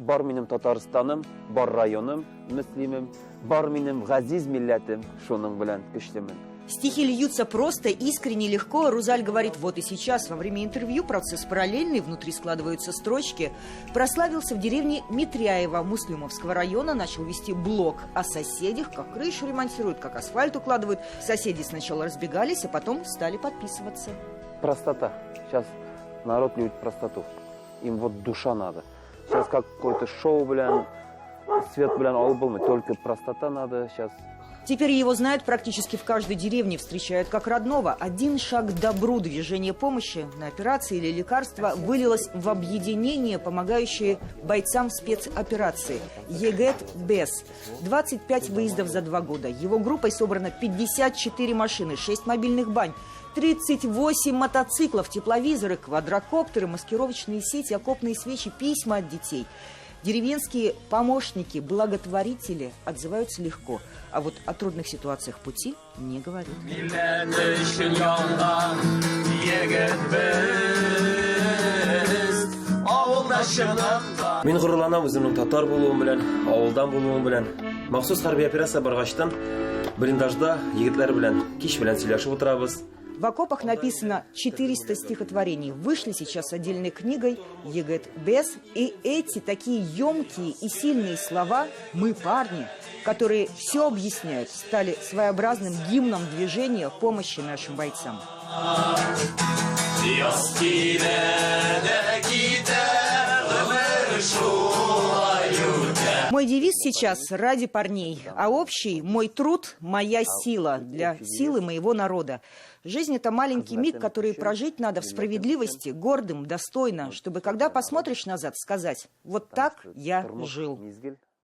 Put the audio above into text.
бар минем Татарстаным, бар районым, муслимым, бар минем газиз милләтем, шуның белән көчлемен. Стихи льются просто, искренне, легко. Рузаль говорит, вот и сейчас, во время интервью, процесс параллельный, внутри складываются строчки. Прославился в деревне Митряево Муслимовского района, начал вести блог о соседях, как крышу ремонтируют, как асфальт укладывают. Соседи сначала разбегались, а потом стали подписываться. Простота. Сейчас народ любит простоту. Им вот душа надо. Сейчас какое-то шоу, свет, алып булмый. Только простота надо сейчас. Теперь его знают практически в каждой деревне, встречают как родного. Один шаг к добру, движение помощи на операции или лекарства вылилось в объединение, помогающее бойцам спецоперации. ЕГЭТ БЭС. 25 выездов за 2 года. Его группой собрано 54 машины, 6 мобильных бань, 38 мотоциклов, тепловизоры, квадрокоптеры, маскировочные сети, окопные свечи, письма от детей. Деревенские помощники, благотворители отзываются легко, а вот о трудных ситуациях пути не говорят. Мен гурланам үземнең татар булуым белән, авылдан булуым белән. Махсус хәрби операция баргачтан блиндажда егетләр белән кич белән сөйләшеп утырабыз. В окопах написано 400 стихотворений. Вышли сейчас отдельной книгой ЕГЭТ БЭС. И эти такие емкие и сильные слова «Мы парни», которые все объясняют, стали своеобразным гимном движения помощи нашим бойцам. Мой девиз сейчас «Ради парней», а общий «Мой труд – моя сила» для силы моего народа. Жизнь – это маленький миг, который прожить надо в справедливости, гордым, достойно, чтобы, когда посмотришь назад, сказать «Вот так я жил».